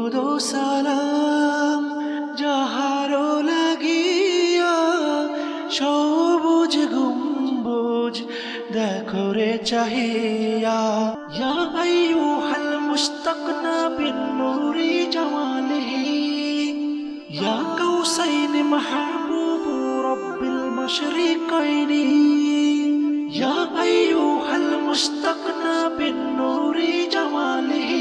দুরুদ ও সালাম যাহারো লাগিয়া সবুজ গম্বুজ দেখো রে চাহিয়া ইয়া আইয়ুহাল মুস্তাকনা বিন নূরি জামালিহি ইয়া কাউসাইন মাহবুব রব্বিল মাশরিকাইনি ইয়া আইয়ুহাল মুস্তাকনা বিন নূরি জামালিহি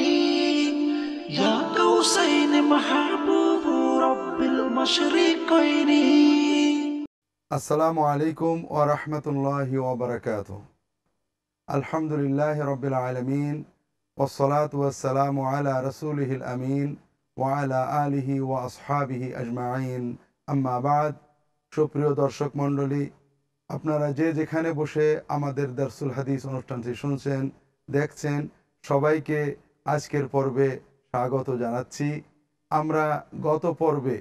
ইয়া কাউসাইন মাহবুব রব্বিল মাশরিকাইনি। আসসালামু আলাইকুম ওয়া রাহমাতুল্লাহি ওয়া বারাকাতুহু। আলহামদুলিল্লাহি রাব্বিল আলামিন ওয়াসসালাতু ওয়াসসালামু আলা রাসূলিহিল আমিন ওয়া আলা আলিহি ওয়া আসহাবিহি আজমাইন, আম্মা বাদ। সুপ্রিয় দর্শক মণ্ডলী, আপনারা যে যেখানে বসে আমাদের দারসুল হাদিস অনুষ্ঠানটি শুনছেন, দেখছেন, সবাইকে আজকের পর্বে স্বাগত জানাচ্ছি। আমরা গত পর্বে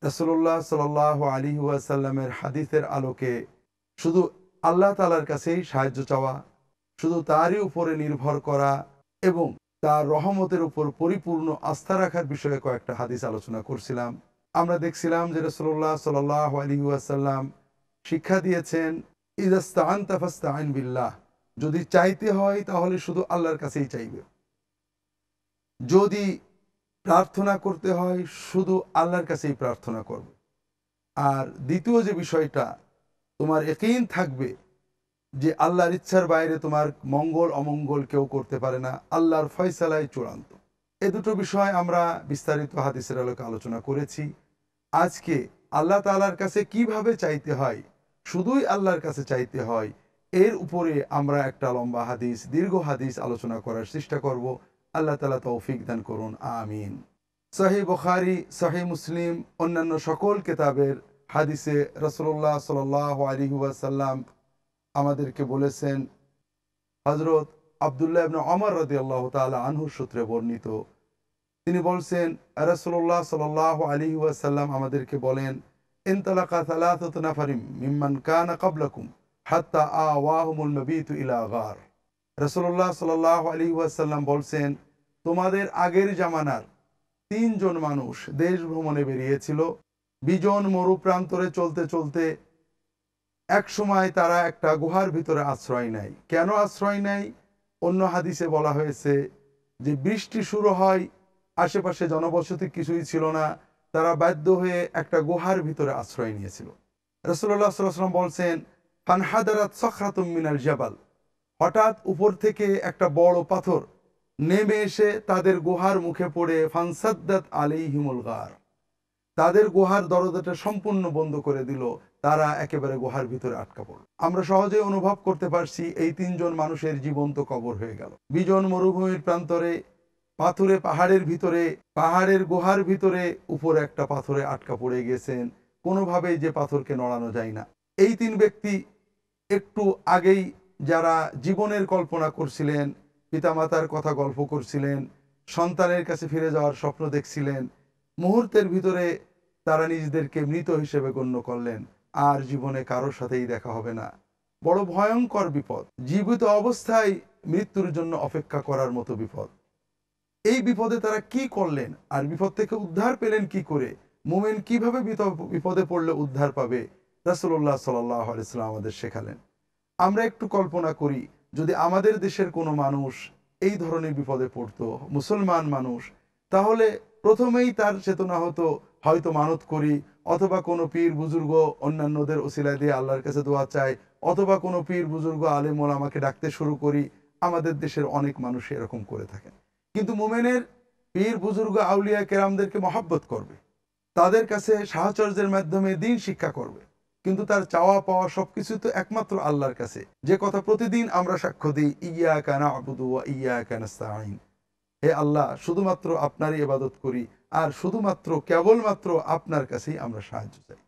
রাসূলুল্লাহ সাল্লাল্লাহু আলাইহি ওয়াসাল্লামের হাদিসের আলোকে শুধু আল্লাহ তাআলার কাছেই সাহায্য চাওয়া, শুধু তারই উপরে নির্ভর করা এবং তার রহমতের উপর পরিপূর্ণ আস্থা রাখার বিষয়ে কয়েকটা হাদিস আলোচনা করছিলাম। আমরা দেখছিলাম যে রাসূলুল্লাহ সাল্লাল্লাহু আলাইহি ওয়াসাল্লাম শিক্ষা দিয়েছেন, ইযাস্তাআনতা ফাস্তাইন বিল্লাহ, যদি চাইতে হয় তাহলে শুধু আল্লাহর কাছেই চাইবে, যদি প্রার্থনা করতে হয় শুধু আল্লাহর কাছেই প্রার্থনা করবে। আর দ্বিতীয় যে বিষয়টা, তোমার ইয়াকিন থাকবে যে আল্লাহর ইচ্ছার বাইরে তোমার মঙ্গল অমঙ্গল কেউ করতে পারে না, আল্লাহর ফয়সালাই চূড়ান্ত। এ দুটো বিষয় আমরা বিস্তারিত হাদিসের আলোকে আলোচনা করেছি। আজকে আল্লাহ তাআলার কাছে কিভাবে চাইতে হয়, শুধুই আল্লাহর কাছে চাইতে হয়, এর উপরে আমরা একটা লম্বা হাদিস, দীর্ঘ হাদিস আলোচনা করার চেষ্টা করব। আল্লাহ তাআলা তৌফিক দান করুন, আমিন। সহিহ বুখারী, সহিহ মুসলিম, অন্যান্য সকল কিতাবের হাদিসে রাসূলুল্লাহ সাল্লাল্লাহু আলাইহি ওয়াসাল্লাম আমাদেরকে বলেছেন, হযরত আব্দুল্লাহ ইবনে ওমর রাদিয়াল্লাহু তাআলা আনহু সূত্রে বর্ণিত, তিনি বলছেন রাসূলুল্লাহ সাল্লাল্লাহু আলাইহি ওয়াসাল্লাম আমাদেরকে বলেন, ইনতালাকা সালাসাতু নাফারিম মিম্মান কানা ক্বাবলাকুম হাত্তা আওয়াহুমুল মাবিতু ইলা গার। রাসূলুল্লাহ সাল্লাল্লাহু আলাইহি ওয়াসাল্লাম বলছেন, তোমাদের আগের জামানার তিনজন মানুষ দেশ ভ্রমণে বেরিয়েছিল। বিজন মরু প্রান্তরে চলতে চলতে এক সময় তারা একটা গুহার ভিতরে আশ্রয় নেয়। কেন আশ্রয় নেয়? অন্য হাদিসে বলা হয়েছে যে বৃষ্টি শুরু হয়, আশেপাশে জনবসতি কিছুই ছিল না, তারা বাধ্য হয়ে একটা গুহার ভিতরে আশ্রয় নিয়েছিল। রাসূলুল্লাহ সাল্লাল্লাহু আলাইহি ওয়াসাল্লাম বলছেন, ফানহাদারাত সাখরাতুম মিনাল জাবাল, হঠাৎ উপর থেকে একটা বড় পাথর নেমে এসে তাদের গুহার মুখে পড়ে ফানসাদ্দাত আলাইহিমুল গার, তাদের গুহার দরজাটা সম্পূর্ণ বন্ধ করে দিল, তারা একেবারে গুহার ভিতরে আটকা পড়ল। আমরা সহজে অনুভব করতে পারছি এই তিনজন মানুষের জীবন্ত কবর হয়ে গেল। বিজন মরুভূমির প্রান্তরে, পাথুরে পাহাড়ের ভিতরে, পাহাড়ের গুহার ভিতরে উপরে একটা পাথরে আটকা পড়ে গেছেন, কোনোভাবেই যে পাথরকে নড়ানো যায় না। এই তিন ব্যক্তি একটু আগেই যারা জীবনের কল্পনা করছিলেন, পিতামাতার কথা গল্প করছিলেন, সন্তানের কাছে ফিরে যাওয়ার স্বপ্ন দেখছিলেন, মুহূর্তের ভিতরে তারা নিজেদেরকে মৃত হিসেবে গণ্য করলেন, আর জীবনে কারোর সাথেই দেখা হবে না। বড় ভয়ঙ্কর বিপদ, জীবিত অবস্থায় মৃত্যুর জন্য অপেক্ষা করার মতো বিপদ। এই বিপদে তারা কি করলেন আর বিপদ থেকে উদ্ধার পেলেন কি করে? মুমিন কিভাবে বিপদে পড়লে উদ্ধার পাবে, রাসূলুল্লাহ সাল্লাল্লাহু আলাইহি ওয়াসাল্লাম আমাদের শেখালেন। আমরা একটু কল্পনা করি, যদি আমাদের দেশের কোনো মানুষ এই ধরনের বিপদে পড়তো, মুসলমান মানুষ, তাহলে প্রথমেই তার চেতনা হতো হয়তো মানত করি, অথবা কোনো পীর বুজুর্গ অন্যান্যদের ওসিলা দিয়ে আল্লাহর কাছে দোয়া চাই, অথবা কোনো পীর বুজুর্গ আলেম ওলামাকে ডাকতে শুরু করি। আমাদের দেশের অনেক মানুষ এরকম করে থাকেন। কিন্তু মুমিনের পীর বুজুর্গ আউলিয়া কেরামদেরকে মহব্বত করবে, তাদের কাছে সাহচর্যের মাধ্যমে দ্বীন শিক্ষা করবে, কিন্তু তার চাওয়া পাওয়া সবকিছু তো একমাত্র আল্লাহর কাছে। যে কথা প্রতিদিন আমরা সাক্ষ্য দিই, ইয়্যাকা না'বুদু ওয়া ইয়্যাকা নাস্তাঈন, হে আল্লাহ, শুধুমাত্র আপনারই ইবাদত করি আর শুধুমাত্র কেবলমাত্র আপনার কাছেই আমরা সাহায্য চাই।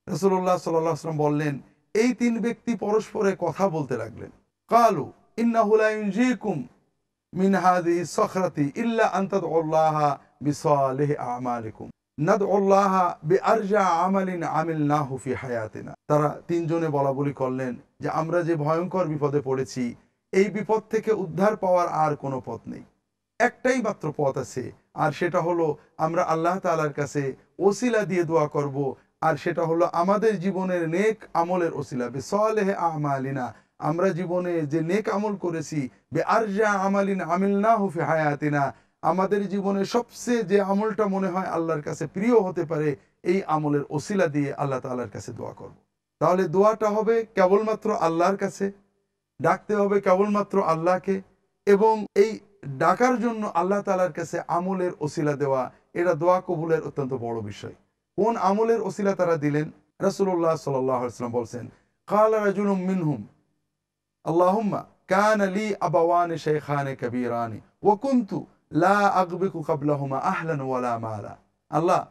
রাসূলুল্লাহ সাল্লাল্লাহু আলাইহি ওয়াসাল্লাম বললেন, এই তিন ব্যক্তি পরস্পরে কথা বলতে লাগলেন। ক্বালু ইন্নাহু লা ইউনজিকুম মিন হাযিহি সখরাতি ইল্লা আন তাদউল্লাহা বিসালিহি আমালিকুম নাদউল্লাহা বিআরজা আমালিন আমিলনাহু ফি হায়াতিনা। তারা তিনজনে বলা বলি করলেন যে আমরা যে ভয়ঙ্কর বিপদে পড়েছি, এই বিপদ থেকে উদ্ধার পাওয়ার আর কোনো পথ নেই। একটাই মাত্র পথ আছে, আর সেটা হলো আমরা আল্লাহ তাআলার কাছে ওসিলা দিয়ে দোয়া করব, আর সেটা হলো আমাদের জীবনের নেক আমলের ওসিলা বিসলিহি আমালিনা। আমরা জীবনে যে নেক আমল করেছি, বিআরজা আমালিন আমিলনাহু ফি হায়াতিনা, আমাদের জীবনে সবচেয়ে যে আমলটা মনে হয় আল্লাহর কাছে প্রিয় হতে পারে, এই আমলের ওসিলা দিয়ে আল্লাহ তাআলার কাছে দোয়া করব। তাহলে দোয়াটা হবে কেবলমাত্র আল্লাহর কাছে, ডাকতে হবে কেবলমাত্র আল্লাহকে, এবং এই ডাকার জন্য আল্লাহ তাআলার কাছে আমলের ওসিলা দেওয়া, এটা দোয়া কবুলের অত্যন্ত বড় বিষয়। কোন আমলের ওসিলা তারা দিলেন? রাসূলুল্লাহ সাল্লাল্লাহু আলাইহি ওয়াসাল্লাম বলছেন, ক্বালা রাজুলুম মিনহুম আল্লাহুম্মা কানা লি আবাওয়ানি শাইখানি কাবীরানি ওয়া কুনতু লা আগবিকু ক্বাবলাহুমা আহলান ওয়ালা মালা। আল্লাহ,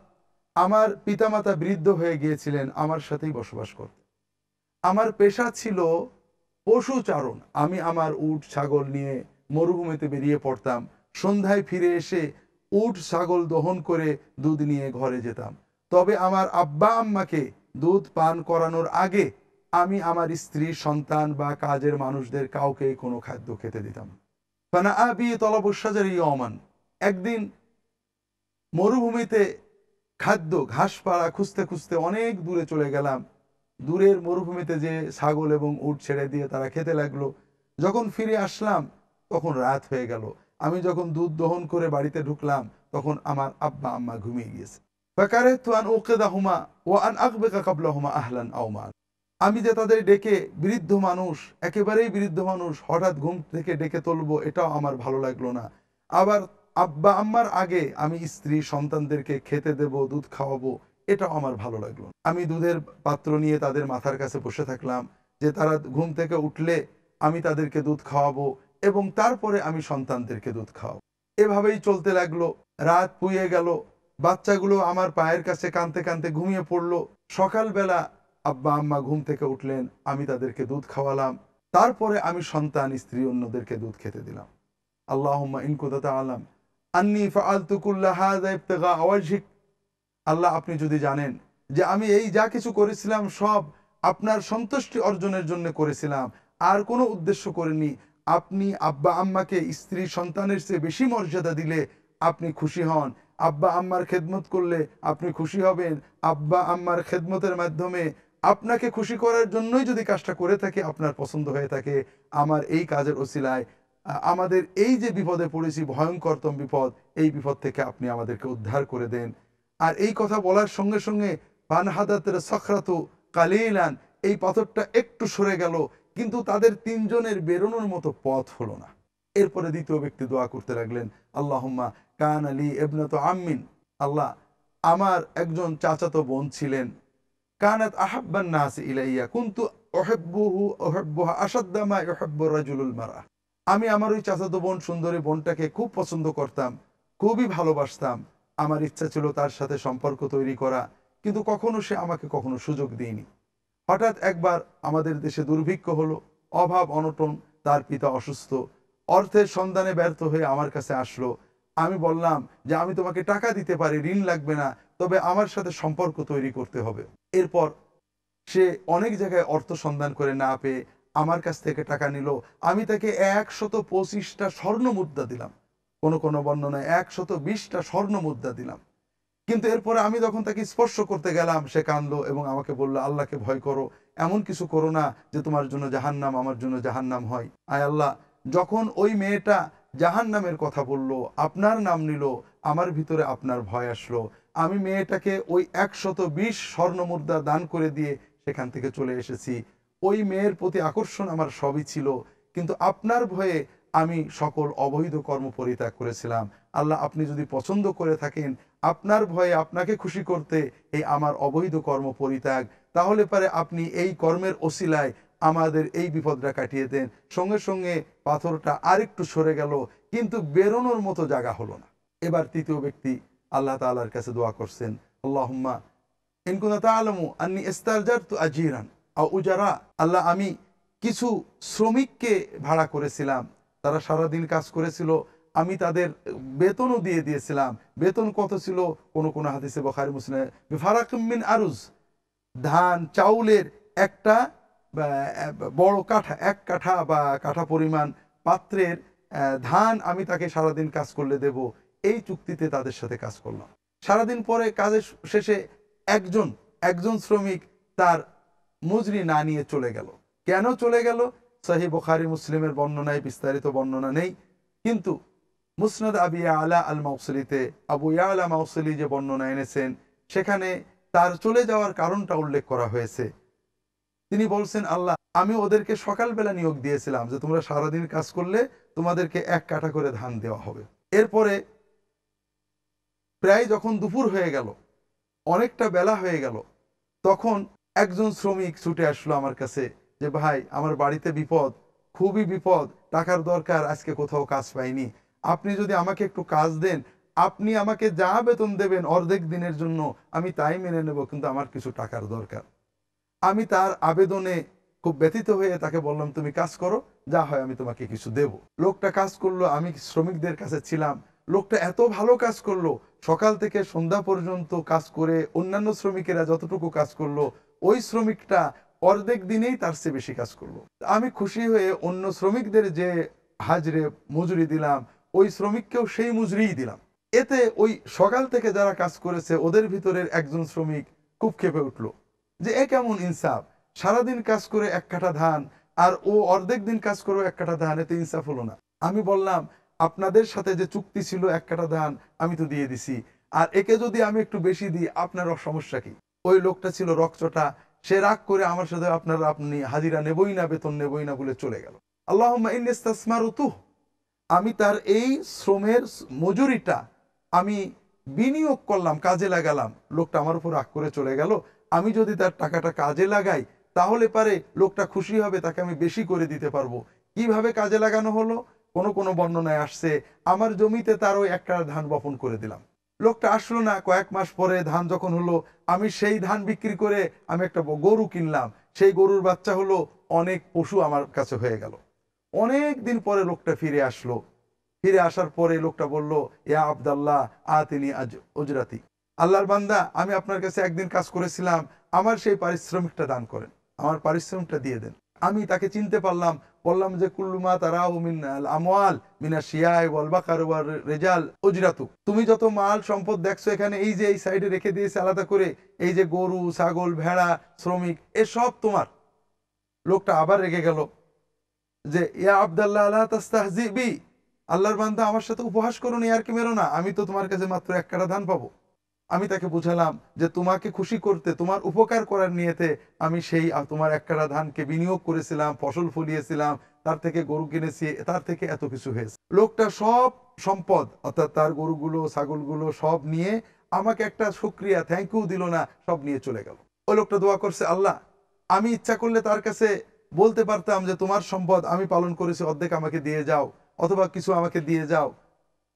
আমার পিতামাতা বৃদ্ধ হয়ে গিয়েছিলেন, আমার সাথেই বসবাস করতেন, আমার পেশা ছিল পশুচারণ, আমি আমার উট ছাগল নিয়ে মরুভূমিতে বেরিয়ে পড়তাম, সন্ধ্যায় ফিরে এসে উট ছাগল দহন করে দুধ নিয়ে ঘরে যেতাম। তবে আমার আব্বা আম্মাকে দুধ পান করানোর আগে আমি আমার স্ত্রী, সন্তান বা কাজের মানুষদের কাউকে কোনো খাদ্য খেতে দিতাম। ফানা আবি তলবুশ শাজারি ইয়াওমান, একদিন মরুভূমিতে খাদ্য ঘাসপালা খুঁজতে খুঁজতে অনেক দূরে চলে গেলাম। দূরের মরুভূমিতে যে ছাগল এবং উট ছেড়ে দিয়ে তারা খেতে লাগলো। যখন ফিরে আসলাম তখন রাত হয়ে গেল। আমি যখন দুধ দহন করে বাড়িতে ঢুকলাম তখন আমার আব্বা আম্মা ঘুমিয়ে গিয়েছে। ফাকারাতু আন উকিদাহুমা ওয়া আন আগবিকা ক্বাবলাহুমা আহলান আও মাল। আমি যে তাদের ডেকে, বৃদ্ধ মানুষ, একেবারেই বৃদ্ধ মানুষ, হঠাৎ ঘুম থেকে ডেকে তুলবো, এটাও আমার ভালো লাগলো না। আবার আব্বা আম্মার আগে আমি স্ত্রী সন্তানদেরকে খেতে দেব, দুধ খাওয়াবো, এটাও আমার ভালো লাগলো না। আমি দুধের পাত্র নিয়ে তাদের মাথার কাছে বসে থাকলাম যে তারা ঘুম থেকে উঠলে আমি তাদেরকে দুধ খাওয়াবো এবং তারপরে আমি সন্তানদেরকে দুধ খাওয়াবো। এভাবেই চলতে লাগলো। রাত পুড়িয়ে গেল, বাচ্চাগুলো আমার পায়ের কাছে কাঁদতে কাঁদতে ঘুমিয়ে পড়লো। সকালবেলা আব্বা আম্মা ঘুম থেকে উঠলেন, আমি তাদেরকে দুধ খাওয়ালাম, তারপরে আমি সন্তান, স্ত্রী, অন্যদেরকে দুধ খেতে দিলাম। আল্লাহুম্মা ইন কুনতা তা'লাম আন্নী ফাআলতু কুল্লা হাযা ইবতিগা ওয়াজহিক। আল্লাহ, আপনি যদি জানেন যে আমি এই যা কিছু করেছিলাম সব আপনার সন্তুষ্টি অর্জনের জন্য করেছিলাম, আর কোনো উদ্দেশ্য করিনি, আপনি আব্বা আম্মাকে স্ত্রী সন্তানের চেয়ে বেশি মর্যাদা দিলে আপনি খুশি হন, আব্বা আম্মার খেদমত করলে আপনি খুশি হবেন, আব্বা আম্মার খেদমতের মাধ্যমে আপনাকে খুশি করার জন্যই যদি কাজটা করে থাকি, আপনার পছন্দ হয়ে থাকে, আমার এই কাজের ওসিলায় আমাদের এই যে বিপদে পড়েছি, ভয়ঙ্করতম বিপদ, এই বিপদ থেকে আপনি আমাদেরকে উদ্ধার করে দেন। আর এই কথা বলার সঙ্গে সঙ্গে ফানহাদাতের সখরাতু কালিলান, এই পাথরটা একটু সরে গেল, কিন্তু তাদের তিনজনের বেরোনোর মতো পথ হলো না। এরপরে দ্বিতীয় ব্যক্তি দোয়া করতে লাগলেন, আল্লাহুম্মা কান আলী ইবনাতু আম্মিন। আল্লাহ, আমার একজন চাচাতো বোন ছিলেন, কানাত আহাব্বান নাস ইলাইয়া কুনতু উহিব্বুহু উহিব্বুহা আশাদ্দা মা ইউহিব্বু রাজুলুল মারআ। আমি আমার ওই চাচাতো বোন, সুন্দরী বোনটাকে খুব পছন্দ করতাম, খুবই ভালোবাসতাম, আমার ইচ্ছা ছিল তার সাথে সম্পর্ক তৈরি করা, কিন্তু কখনো সে আমাকে কখনো সুযোগ দেয়নি। হঠাৎ একবার আমাদের দেশে দুর্ভিক্ষ হলো, অভাব অনটন, তার পিতা অসুস্থ, অর্থের সন্ধানে ব্যর্থ হয়ে আমার কাছে আসলো। আমি বললাম যে আমি তোমাকে টাকা দিতে পারি, ঋণ লাগবে না, তবে আমার সাথে সম্পর্ক তৈরি করতে হবে। এরপর সে অনেক জায়গায় অর্থ সন্ধান করে না পেয়ে আমার কাছ থেকে টাকা নিল। আমি তাকে 125টা স্বর্ণ মুদ্রা দিলাম, কোনো কোনো বর্ণনায় 120টা স্বর্ণ মুদ্রা দিলাম। কিন্তু এরপরে আমি যখন তাকে স্পর্শ করতে গেলাম, সে কাঁদলো এবং আমাকে বলল, আল্লাহকে ভয় করো, এমন কিছু করো না যে তোমার জন্য জাহান্নাম আমার জন্য জাহান্নাম হয়। আয় আল্লাহ, যখন ওই মেয়েটা জাহান্নামের কথা বলল, আপনার নাম নিল, আমার ভিতরে আপনার ভয় আসলো। আমি মেয়েটাকে ওই 120 স্বর্ণ মুদ্রা দান করে দিয়ে সেখান থেকে চলে এসেছি। ওই মেয়ের প্রতি আকর্ষণ আমার সবই ছিল, কিন্তু আপনার ভয়ে আমি সকল অবৈধ কর্ম পরিত্যাগ করেছিলাম। আল্লাহ, আপনি যদি পছন্দ করে থাকেন, আপনার ভয়ে আপনাকে খুশি করতে এই আমার অবৈধ কর্ম পরিত্যাগ, তাহলে পারে আপনি এই কর্মের ওসিলায় আমাদের এই বিপদটা কাটিয়ে দেন। সঙ্গে সঙ্গে পাথরটা আরেকটু সরে গেল, কিন্তু বেরোনোর মতো জায়গা হলো না। এবার তৃতীয় ব্যক্তি আল্লাহ তাআলার কাছে দোয়া করছেন, আল্লাহুম্মা ইন কুনতা তা'লামু আন্নী ইস্তারজারতু আজীরান আও উজারা। আল্লাহ, আমি কিছু শ্রমিককে ভাড়া করেছিলাম, তারা সারাদিন কাজ করেছিল, আমি তাদের বেতনও দিয়ে দিয়েছিলাম। বেতন কত ছিল? কোন কোন হাদিসে বুখারী মুসলিমে বিফারাকিম মিন আরুজ, ধান চাউলের একটা বড় কাঠা, এক কাঠা বা কাঠা পরিমাণ পাত্রের ধান আমি তাকে সারাদিন কাজ করলে দেব, এই চুক্তিতে তাদের সাথে কাজ করলাম। সারাদিন পরে কাজের শেষে একজন একজন শ্রমিক তার মজুরি না নিয়ে চলে গেল। কেন চলে গেল? সহিহ বুখারী মুসলিমের বর্ণনায় বিস্তারিত বর্ণনা নেই, কিন্তু মুসনাদ আবি ইয়ালা আল মাউসিলিতে আবু ইয়ালা মাউসিলি যে বর্ণনা এনেছেন সেখানে তার চলে যাওয়ার কারণটা উল্লেখ করা হয়েছে। তিনি বলছেন, আল্লাহ, আমি ওদেরকে সকালবেলা নিয়োগ দিয়েছিলাম যে তোমরা সারাদিন কাজ করলে তোমাদেরকে 1 কাঠা করে ধান দেওয়া হবে। এরপরে প্রায় যখন দুপুর হয়ে গেল, অনেকটা বেলা হয়ে গেল, তখন একজন শ্রমিক ছুটে আসলো আমার কাছে যে ভাই, আমার বাড়িতে বিপদ, খুবই বিপদ, টাকার দরকার, আজকে কোথাও কাজ পাইনি, আপনি যদি আমাকে একটু কাজ দেন, আপনি আমাকে যা বেতন দেবেন অর্ধেক দিনের জন্য আমি তাই মেনে নেব, কিন্তু আমার কিছু টাকার দরকার। আমি তার আবেদনে খুব ব্যথিত হয়ে তাকে বললাম, তুমি কাজ করো, যা হয় আমি তোমাকে কিছু দেব। লোকটা কাজ করলো, আমি শ্রমিকদের কাছে ছিলাম। লোকটা এত ভালো কাজ করলো, সকাল থেকে সন্ধ্যা পর্যন্ত কাজ করে অন্যান্য শ্রমিকেরা যতটুকু কাজ করলো ওই শ্রমিকটা অর্ধেক দিনেই তার চেয়ে বেশি কাজ করলো। আমি খুশি হয়ে অন্য শ্রমিকদের যে হাজরে মজুরি দিলাম ওই শ্রমিককেও সেই মজুরিই দিলাম। এতে ওই সকাল থেকে যারা কাজ করেছে ওদের ভিতরের একজন শ্রমিক খুব ক্ষেপে উঠলো যে এ কেমন ইনসাফ, সারাদিন কাজ করে 1 কাঠা ধান আর ও অর্ধেক দিন কাজ করে 1 কাঠা ধান, এতে ইনসাফ হলো না। আমি বললাম, আপনাদের সাথে যে চুক্তি ছিল 1 কাঠা ধান আমি তো দিয়ে দিছি, আর একে যদি আমি একটু বেশি দিই আপনার সমস্যা কি? ওই লোকটা ছিল রকচটা, সে রাগ করে আমার সাথে আপনি হাজিরা নেবই না, বেতন নেবই না বলে চলে গেল। আল্লাহুম্মা ইন্নী ইস্তাসমারতুহু, আমি তার এই শ্রমের মজুরিটা আমি বিনিয়োগ করলাম, কাজে লাগালাম, লোকটা আমার উপর রাগ করে চলে গেল। আমি যদি তার টাকাটা কাজে লাগাই তাহলে পারে লোকটা খুশি হবে, তাকে আমি বেশি করে দিতে পারবো। কিভাবে কাজে লাগানো হলো? কোন কোন বর্ণনায় আসছে আমার জমিতে তার ওই 1 কাঠা ধান বপন করে দিলাম। লোকটা আসলো না, কয়েক মাস পরে ধান যখন হলো আমি সেই ধান বিক্রি করে আমি একটা গরু কিনলাম, সেই গরুর বাচ্চা হলো, অনেক পশু আমার কাছে হয়ে গেল। অনেক দিন পরে লোকটা ফিরে আসলো। ফিরে আসার পরে লোকটা বলল, ইয়া আব্দাল্লাহ আতিনি উজরাতি, আল্লাহর বান্দা, আমি আপনার কাছে একদিন কাজ করেছিলাম, আমার সেই পারিশ্রমিকটা দান করেন, আমার পারিশ্রমিকটা দিয়ে দেন। আমি তাকে চিনতে পারলাম, বললাম যে কুল্লুমা তারাহু মিন আল আমওয়াল মিনা শিয়াই ওয়াল বাকার ওয়ার রিজাল উজরাতু, তুমি যত মাল সম্পদ দেখছো এখানে, এই যে এই সাইডে রেখে দিয়েছে আলাদা করে, এই যে গরু ছাগল ভেড়া শ্রমিক এসব তোমার। লোকটা আবার রেগে গেল যে ইয়া আব্দাল্লাহ লা তাস্তাহজি বি, আল্লাহর বান্দা আমার সাথে উপহাস করো না, আর কি মেরো না, আমি তো তোমার কাছে মাত্র 1 কাঠা ধান পাবো। আমি তাকে বুঝালাম যে তোমাকে খুশি করতে, তোমার উপকার করার নিয়তে আমি সেই তোমার 1 কাঠা ধানকে বিনিয়োগ করেছিলাম, ফসল ফলিয়েছিলাম, তার থেকে গরু কিনেছি, তার থেকে এত কিছু হয়েছে। লোকটা সব সম্পদ অর্থাৎ তার গরুগুলো ছাগলগুলো সব নিয়ে আমাকে একটা শুকরিয়া থ্যাংক ইউ দিল না, সব নিয়ে চলে গেল। ওই লোকটা দোয়া করছে, আল্লাহ, আমি ইচ্ছা করলে তার কাছে বলতে পারতাম যে তোমার সম্পদ আমি পালন করেছি, অর্ধেক আমাকে দিয়ে যাও অথবা কিছু আমাকে দিয়ে যাও।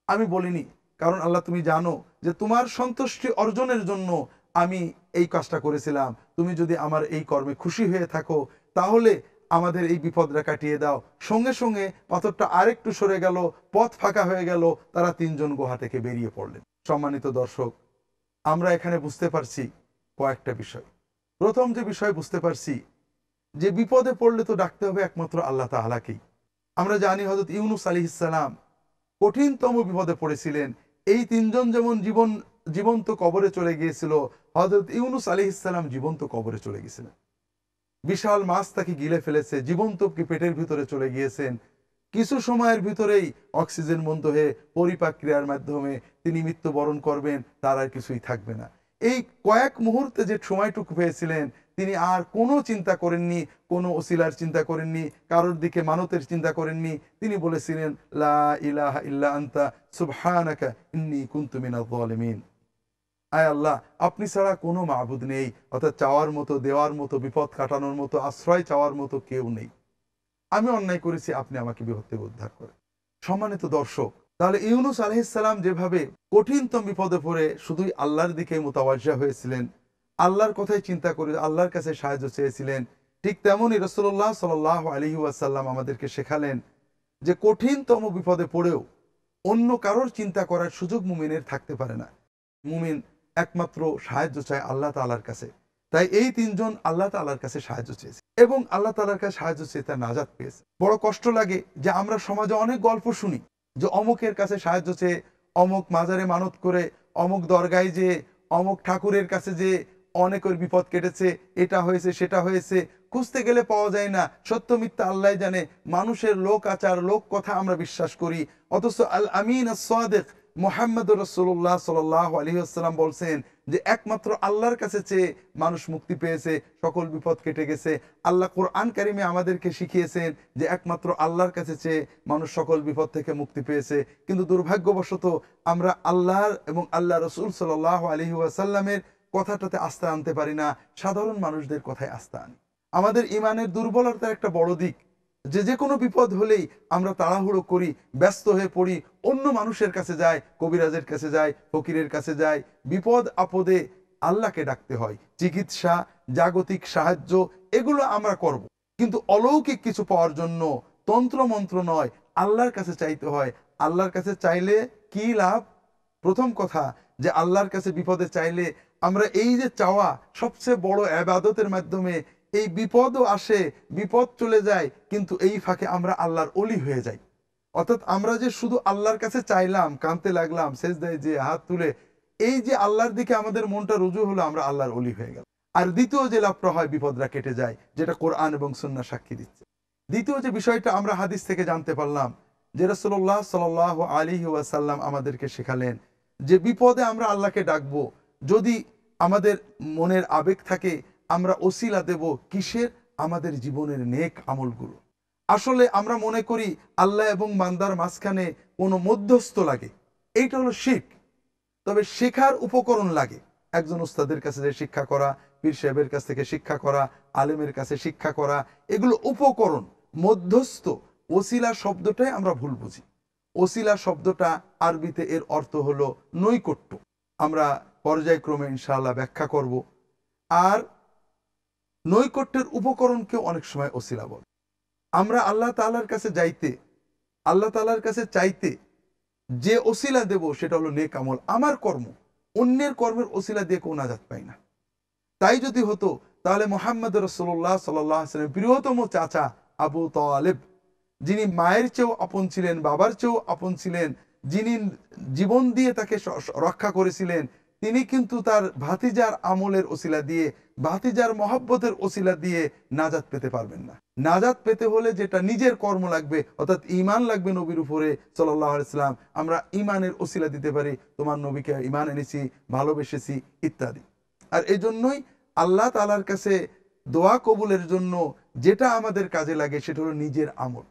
আমি বলিনি, কারণ আল্লাহ তুমি জানো যে তোমার সন্তুষ্টি অর্জনের জন্য আমি এই কাজটা করেছিলাম। তুমি যদি আমার এই কর্মে খুশি হয়ে থাকো তাহলে আমাদের এই বিপদটা কাটিয়ে দাও। সঙ্গে সঙ্গে পাথরটা আরেকটু সরে গেল, পথ ফাঁকা হয়ে গেল, তারা 3 জন গুহা থেকে বেরিয়ে পড়লেন। সম্মানিত দর্শক, আমরা এখানে বুঝতে পারছি কয়েকটা বিষয়। প্রথম যে বিষয় বুঝতে পারছি যে বিপদে পড়লে তো ডাকতে হবে একমাত্র আল্লাহ তাআলাকেই। আমরা জানি হযরত ইউনূস আলাইহিস সালাম কঠিনতম বিপদে পড়েছিলেন। এই 3 জন যেমন জীবন্ত কবরে চলে গিয়েছিল, হযরত ইউনূস আলাইহিস সালাম জীবন্ত কবরে চলে গেছিলেন। বিশাল মাছ তাকে গিলে ফেলেছে, জীবন্ত পেটের ভিতরে চলে গিয়েছেন। কিছু সময়ের ভিতরেই অক্সিজেন বন্ধ হয়ে পরিপাক ক্রিয়ার মাধ্যমে তিনি মৃত্যুবরণ করবেন, তার আর কিছুই থাকবে না। এই কয়েক মুহূর্তে যে সময়টুকু পেয়েছিলেন তিনি আর কোনো চিন্তা করেননি, কোনো ওসিলার চিন্তা করেননি, কারোর দিকে মানতের চিন্তা করেননি। তিনি বলেছিলেন লা ইলাহা ইল্লা আনতা সুবহানাকা ইন্নী কুনতু মিনাজ জালিমিন। আয় আল্লাহ, আপনি ছাড়া কোনো মাবুদ নেই, অর্থাৎ চাওয়ার মতো, দেওয়ার মতো, বিপদ কাটানোর মতো, আশ্রয় চাওয়ার মতো কেউ নেই। আমি অন্যায় করেছি, আপনি আমাকে বিপদ থেকে উদ্ধার করেন। সম্মানিত দর্শক, তাহলে ইউনূস আলাইহিস সালাম যেভাবে কঠিনতম বিপদে পড়ে শুধুই আল্লাহর দিকে মুতাওয়াজ্জা হয়েছিলেন, আল্লাহর কথাই চিন্তা করে আল্লাহর কাছে সাহায্য চেয়েছিলেন, ঠিক তেমনই রাসূলুল্লাহ সাল্লাল্লাহু আলাইহি ওয়াসাল্লাম আমাদেরকে শেখালেন যে কঠিনতম বিপদে পড়েও অন্য কারোর চিন্তা করার সুযোগ মুমিনের থাকতে পারে না। মুমিন একমাত্র সাহায্য চায় আল্লাহ তাআলার কাছে। তাই এই তিনজন আল্লাহ তাআলার কাছে সাহায্য চেয়েছে এবং আল্লাহ তাআলার কাছে সাহায্য চেয়ে তার নাজাত পেয়েছে। বড় কষ্ট লাগে যে আমরা সমাজে অনেক গল্প শুনি যে অমুকের কাছে সাহায্য চেয়ে, অমুক মাজারে মানত করে, অমুক দরগায় যে, অমুক ঠাকুরের কাছে যে অনেকের বিপদ কেটেছে, এটা হয়েছে সেটা হয়েছে, খুঁজতে গেলে পাওয়া যায় না। সত্য মিথ্যা আল্লাহ জানে। মানুষের লোক আচার, লোক কথা আমরা বিশ্বাস করি। অথচ আল আমিন আস-সাদিক মুহাম্মদুর রাসূলুল্লাহ সাল্লাল্লাহু আলাইহি ওয়াসাল্লাম বলছেন যে একমাত্র আল্লাহর কাছে চেয়ে মানুষ মুক্তি পেয়েছে, সকল বিপদ কেটে গেছে। আল্লাহ কোরআন কারিমে আমাদেরকে শিখিয়েছেন যে একমাত্র আল্লাহর কাছে চেয়ে মানুষ সকল বিপদ থেকে মুক্তি পেয়েছে। কিন্তু দুর্ভাগ্যবশত আমরা আল্লাহর এবং আল্লাহ রসুল সাল্লাল্লাহু আলাইহি ওয়াসাল্লামের কথাটাতে আস্থা আনতে পারি না, সাধারণ মানুষদের কথায় আস্থা আনি। আমাদের ইমানের দুর্বলতার একটা বড় দিক যে কোনো বিপদ হলেই আমরা তাড়াহুড়ো করি, ব্যস্ত হয়ে পড়ি, অন্য মানুষের কাছে যাই, কবিরাজের কাছে যাই, ফকিরের কাছে যাই। বিপদ আপদে আল্লাহকে ডাকতে হয়। চিকিৎসা, জাগতিক সাহায্য এগুলো আমরা করব, কিন্তু অলৌকিক কিছু পাওয়ার জন্য তন্ত্র মন্ত্র নয়, আল্লাহর কাছে চাইতে হয়। আল্লাহর কাছে চাইলে কি লাভ? প্রথম কথা যে আল্লাহর কাছে বিপদে চাইলে আমরা এই যে চাওয়া সবচেয়ে বড় ইবাদতের মাধ্যমে এই বিপদও আসে, বিপদ চলে যায়, কিন্তু এই ফাঁকে আমরা আল্লাহর ওলি হয়ে যাই। অর্থাৎ আমরা যে শুধু আল্লাহর কাছে চাইলাম, কাঁদতে লাগলাম, সেজদায় যে হাত তুলে, এই যে আল্লাহর দিকে আমাদের মনটা রুজু হলো, আমরা আল্লাহর ওলি হয়ে গেল। আর দ্বিতীয় যে লাভটা হয়, বিপদরা কেটে যায়, যেটা কোরআন এবং সুন্নাহ সাক্ষী দিচ্ছে। দ্বিতীয় যে বিষয়টা আমরা হাদিস থেকে জানতে পারলাম যে রাসূলুল্লাহ সাল্লাল্লাহু আলাইহি ওয়াসাল্লাম আমাদেরকে শেখালেন যে বিপদে আমরা আল্লাহকে ডাকবো। যদি আমাদের মনের আবেগ থাকে, আমরা ওসিলা দেব কিসের? আমাদের জীবনের নেক আমলগুলো। আসলে আমরা মনে করি আল্লাহ এবং বান্দার মাঝখানে কোনো মধ্যস্থ লাগে, এইটা হলো শিরক। তবে শেখার উপকরণ লাগে। একজন উস্তাদের কাছে যে শিক্ষা করা, পীর সাহেবের কাছ থেকে শিক্ষা করা, আলেমের কাছে শিক্ষা করা, এগুলো উপকরণ। মধ্যস্থ, ওসিলা শব্দটাই আমরা ভুল বুঝি। ওসিলা শব্দটা আরবিতে এর অর্থ হলো নৈকট্য। আমরা পর্যায়ক্রমে ইনশাআল্লাহ ব্যাখ্যা করব। আর নৈকট্যের উপকরণকে অনেক সময় ওসিলা বলে। আমরা আল্লাহ তাআলার কাছে যাইতে, আল্লাহ তাআলার কাছে চাইতে যে ওসিলা দেব সেটা হলো নেক আমল, আমার কর্ম। অন্যের কর্মের ওসিলা দিয়ে কেউ নাজাত পাই না। তাই যদি হতো তাহলে মুহাম্মদ রাসূলুল্লাহ সাল্লাল্লাহু আলাইহি ওয়াসাল্লামের প্রিয়তম চাচা আবু তালেব, যিনি মায়ের চেয়েও আপন ছিলেন, বাবার চেয়েও আপন ছিলেন, যিনি জীবন দিয়ে তাকে রক্ষা করেছিলেন, তিনি কিন্তু তার ভাতিজার আমলের ওসিলা দিয়ে, ভাতিজার মহব্বতের ওসিলা দিয়ে নাজাত পেতে পারবেন না। নাজাত পেতে হলে যেটা নিজের কর্ম লাগবে, অর্থাৎ ঈমান লাগবে নবীর উপরে সাল্লাল্লাহু আলাইহি ওয়াসাল্লাম। আমরা ঈমানের ওসিলা দিতে পারি, তোমার নবীকে ঈমান এনেছি, ভালোবেসেছি ইত্যাদি। আর এই জন্যই আল্লাহ তাআলার কাছে দোয়া কবুলের জন্য যেটা আমাদের কাজে লাগে সেটা হলো নিজের আমল।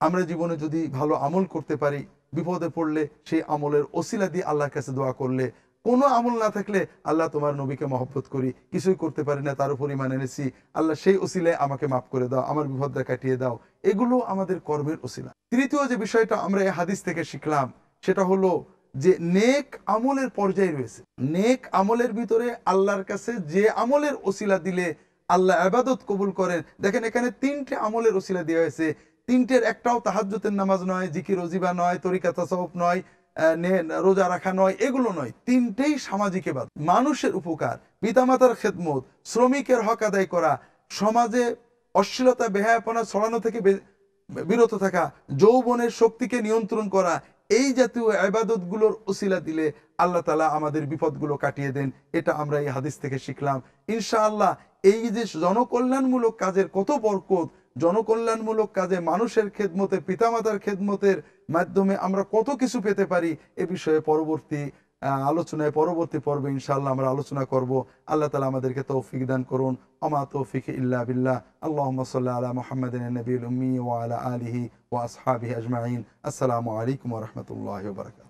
আমরা জীবনে যদি ভালো আমল করতে পারি, বিপদে পড়লে সেই আমলের ওসিলা দিয়ে আল্লাহর কাছে দোয়া করলে, কোনো আমল না থাকলে আল্লাহ তোমার নবীকে মহব্বত করি, কিছুই করতে পারি না, তার উপর ঈমান এনেছি, আল্লাহ সেই ওসিলায় আমাকে মাফ করে দাও, আমার বিপদটা কাটিয়ে দাও। এগুলো আমাদের কর্মের ওসিলা। তৃতীয় যে বিষয়টা আমরা এই হাদিস থেকে শিখলাম সেটা হলো যে নেক আমলের পর্যায় রয়েছে। নেক আমলের ভিতরে আল্লাহর কাছে যে আমলের ওসিলা দিলে আল্লাহ ইবাদত কবুল করেন। দেখেন এখানে তিনটে আমলের ওসিলা দেওয়া হয়েছে। তিনটের একটাও তাহাজ্জুদের নামাজ নয়, জিকির ওজিবা নয়, তরিকা তাসাউফ নয়, রোজা রাখা নয়, এগুলো নয়। তিনটেই সামাজিক ইবাদত। মানুষের উপকার, পিতামাতার খেদমত, শ্রমিকের হক আদায় করা, সমাজে অশ্লীলতা বেহায়াপনা ছড়ানো থেকে বিরত থাকা, যৌবনের শক্তিকে নিয়ন্ত্রণ করা, এই জাতীয় ইবাদতগুলোর ওসিলা দিলে আল্লাহ তাআলা আমাদের বিপদগুলো কাটিয়ে দেন। এটা আমরা এই হাদিস থেকে শিখলাম। ইনশাআল্লাহ এই যে জনকল্যাণমূলক কাজের কত বরকত, জনকল্যাণমূলক কাজে মানুষের খেদমতে, পিতামাতার খেদমতের মাধ্যমে আমরা কত কিছু পেতে পারি, এ বিষয়ে পরবর্তী আলোচনায়, পরবর্তী পর্বে ইনশাআল্লাহ আমরা আলোচনা করব। আল্লাহ তাআলা আমাদেরকে তৌফিক দান করুন। আমা তৌফিক ইল্লা বিল্লাহ। আল্লাহুম্মা সাল্লি আলা মুহাম্মাদিন নবিয়্যিল উম্মি ওয়া আলা আলিহি ওয়া আসহাবিহি আজমাইন। আসসালামু আলাইকুম ওয়া রাহমাতুল্লাহি ওয়া বারাকাতুহু।